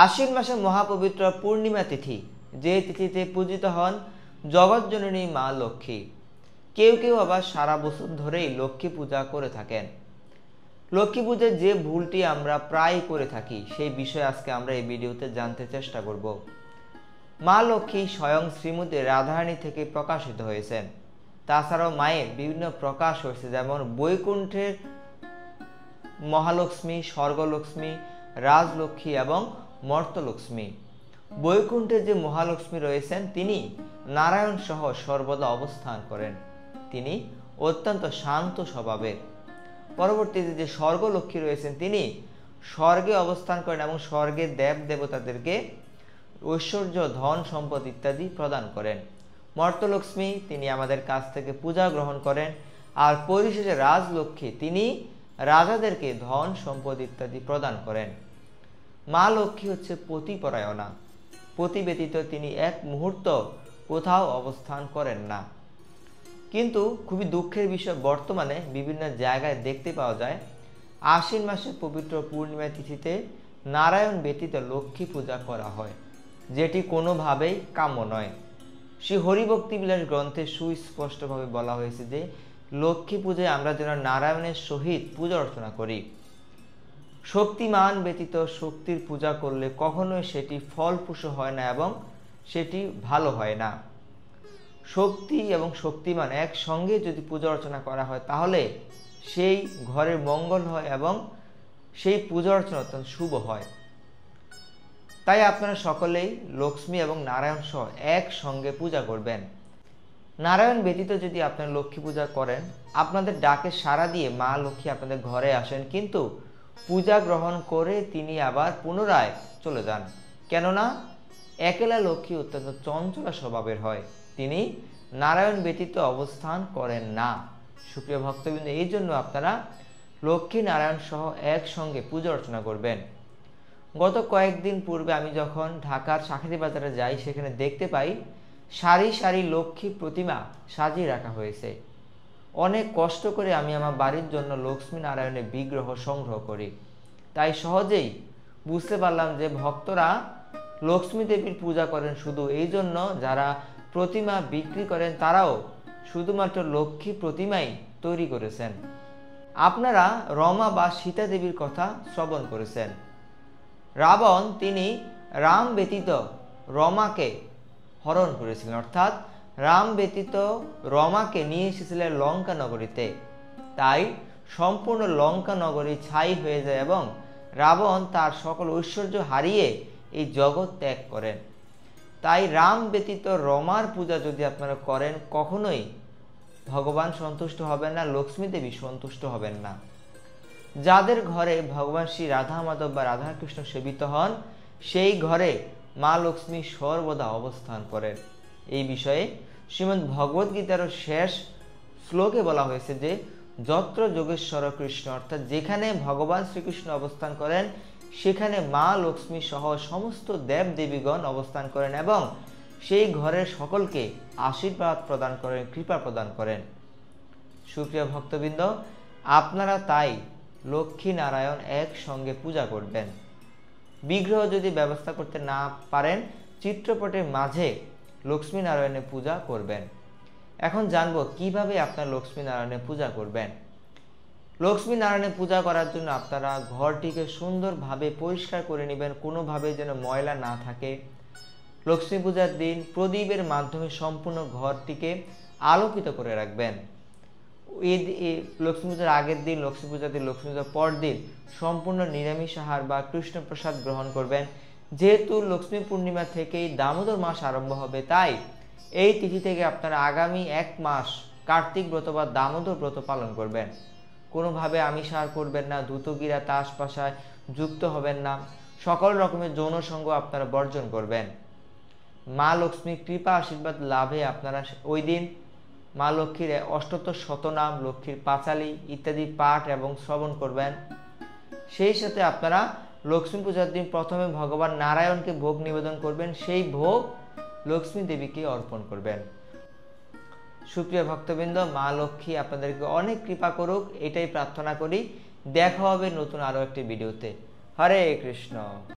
আশ্বিন মাসের মহাপবিত্র পূর্ণিমা তিথি, যে তিথিতে পূজিত হন জগৎজননী মা লক্ষ্মী। কেউ কেউ আবার সারা বছর ধরেই লক্ষ্মী পূজা করে থাকেন। লক্ষ্মী পূজার যে ভুলটি আমরা প্রায় করে থাকি সেই বিষয়ে আজকে আমরা এই ভিডিওতে জানতে চেষ্টা করব। মা লক্ষ্মী স্বয়ং শ্রীমতী রাধারানী থেকে প্রকাশিত হয়েছেন। তাছাড়াও মায়ের বিভিন্ন প্রকাশ হয়েছে, যেমন বৈকুণ্ঠের মহালক্ষ্মী, স্বর্গলক্ষ্মী, রাজলক্ষ্মী এবং মর্তলক্ষ্মী। বৈকুণ্ঠে যে মহালক্ষ্মী রয়েছেন তিনি নারায়ণ সহ সর্বদা অবস্থান করেন। তিনি অত্যন্ত শান্ত স্বভাবের। পরবর্তীতে যে স্বর্গলক্ষ্মী রয়েছেন তিনি স্বর্গে অবস্থান করেন এবং স্বর্গের দেব দেবতাদেরকে ঐশ্বর্য, ধন, সম্পদ ইত্যাদি প্রদান করেন। মর্তলক্ষ্মী তিনি আমাদের কাছ থেকে পূজা গ্রহণ করেন। আর পরিশেষে রাজলক্ষ্মী তিনি রাজাদেরকে ধন, সম্পদ ইত্যাদি প্রদান করেন। মা লক্ষ্মী হচ্ছে পতিপরায়ণা। পতি ব্যতীত তিনি এক মুহূর্ত কোথাও অবস্থান করেন না। কিন্তু খুবই দুঃখের বিষয়, বর্তমানে বিভিন্ন জায়গায় দেখতে পাওয়া যায় আশ্বিন মাসের পবিত্র পূর্ণিমা তিথিতে নারায়ণ ব্যতীত লক্ষ্মী পূজা করা হয়, যেটি কোনোভাবেই কাম্য নয়। শ্রী হরিভক্তি বিলাস গ্রন্থে সুস্পষ্টভাবে বলা হয়েছে যে লক্ষ্মী পূজায় আমরা যেন নারায়ণের সহিত পূজা অর্চনা করি। শক্তিমান ব্যতীত শক্তির পূজা করলে কখনোই সেটি ফলপ্রসূ হয় না এবং সেটি ভালো হয় না। শক্তি এবং শক্তিমান একসঙ্গে যদি পূজা অর্চনা করা হয় তাহলে সেই ঘরের মঙ্গল হয় এবং সেই পূজা অর্চনা অত্যন্ত শুভ হয়। তাই আপনারা সকলেই লক্ষ্মী এবং নারায়ণ সহ একসঙ্গে পূজা করবেন। নারায়ণ ব্যতীত যদি আপনারা লক্ষ্মী পূজা করেন, আপনাদের ডাকে সাড়া দিয়ে মা লক্ষ্মী আপনাদের ঘরে আসেন, কিন্তু পূজা গ্রহণ করে তিনি আবার পুনরায় চলে যান। কেননা একলা লক্ষ্মী অত্যন্ত চঞ্চলা স্বভাবের হয়, তিনি নারায়ণ ব্যতীত অবস্থান করেন না। সুপ্রিয় ভক্তবৃন্দ, এই জন্য আপনারা লক্ষ্মী নারায়ণ সহ একসঙ্গে পূজা অর্চনা করবেন। গত কয়েকদিন পূর্বে আমি যখন ঢাকার শাখারি বাজারে যাই, সেখানে দেখতে পাই সারি সারি লক্ষ্মী প্রতিমা সাজিয়ে রাখা হয়েছে। অনেক কষ্ট করে আমি আমার বাড়ির জন্য লক্ষ্মী নারায়ণের বিগ্রহ সংগ্রহ করি। তাই সহজেই বুঝতে পারলাম যে ভক্তরা লক্ষ্মী দেবীর পূজা করেন শুধু এই জন্য, যারা প্রতিমা বিক্রি করেন তারাও শুধুমাত্র লক্ষ্মী প্রতিমাই তৈরি করেছেন। আপনারা রমা বা সীতা দেবীর কথা শ্রবণ করেছেন। রাবণ তিনি রাম ব্যতীত রমাকে হরণ করেছিলেন, অর্থাৎ রাম ব্যতীত রমাকে নিয়ে এসেছিলেন লঙ্কা নগরীতে। তাই সম্পূর্ণ লঙ্কা নগরী ছাই হয়ে যায় এবং রাবণ তার সকল ঐশ্বর্য হারিয়ে এই জগৎ ত্যাগ করেন। তাই রাম ব্যতীত রমার পূজা যদি আপনারা করেন, কখনোই ভগবান সন্তুষ্ট হবেন না, লক্ষ্মী দেবী সন্তুষ্ট হবেন না। যাদের ঘরে ভগবান শ্রী রাধা মাধব বা রাধাকৃষ্ণ সেবিত হন, সেই ঘরে মা লক্ষ্মী সর্বদা অবস্থান করেন। এই বিষয়ে শ্রীমদ্ ভগবদ গীতার শেষ শ্লোকে বলা হয়েছে যে যত্র যোগেশ্বর কৃষ্ণ, অর্থাৎ যেখানে ভগবান শ্রীকৃষ্ণ অবস্থান করেন সেখানে মা লক্ষ্মী সহ সমস্ত দেব দেবীগণ অবস্থান করেন এবং সেই ঘরের সকলকে আশীর্বাদ প্রদান করেন, কৃপা প্রদান করেন। সুপ্রিয় ভক্তবৃন্দ, আপনারা তাই লক্ষ্মী নারায়ণ একসঙ্গে পূজা করবেন। বিগ্রহ যদি ব্যবস্থা করতে না পারেন, চিত্রপটের মাঝে লক্ষ্মী নারায়ণের পূজা করবেন। এখন জানবো কিভাবে আপনার লক্ষ্মী নারায়ণের পূজা করবেন। লক্ষ্মী নারায়ণের পূজা করার জন্য আপনারা ঘরটিকে সুন্দরভাবে পরিষ্কার করে নেবেন, কোনোভাবে যেন ময়লা না থাকে। লক্ষ্মী পূজার দিন প্রদীপের মাধ্যমে সম্পূর্ণ ঘরটিকে আলোকিত করে রাখবেন। লক্ষ্মী পূজার আগের দিন, লক্ষ্মী পূজার দিন, লক্ষ্মী পূজার পর দিন সম্পূর্ণ নিরামিষ আহার বা কৃষ্ণ প্রসাদ গ্রহণ করবেন। যেহেতু লক্ষ্মী পূর্ণিমা থেকেই দামোদর মাস আরম্ভ হবে, তাই এই তিথি থেকে আপনারা আগামী 1 মাস কার্তিক ব্রত বা দামোদর ব্রত পালন করবেন। কোনোভাবে আমিষ আহার করবেন না, ধূতগিরা তাস পাশায় যুক্ত হবেন না, সকল রকমের যৌন সঙ্গ আপনারা বর্জন করবেন। মা লক্ষ্মীর কৃপা আশীর্বাদ লাভে আপনারা ওই দিন মা লক্ষ্মীর অষ্টোত্তর শতনাম, লক্ষ্মীর পাঁচালী ইত্যাদি পাঠ এবং শ্রবণ করবেন। সেই সাথে আপনারা লক্ষ্মী পূজার দিন প্রথমে ভগবান নারায়ণকে ভোগ নিবেদন করবেন, সেই ভোগ লক্ষ্মী দেবীকে অর্পণ করবেন। সুপ্রিয় ভক্তবৃন্দ, মা লক্ষ্মী আপনাদেরকে অনেক কৃপা করুক, এটাই প্রার্থনা করি। দেখা হবে নতুন আরো একটি ভিডিওতে। হরে কৃষ্ণ।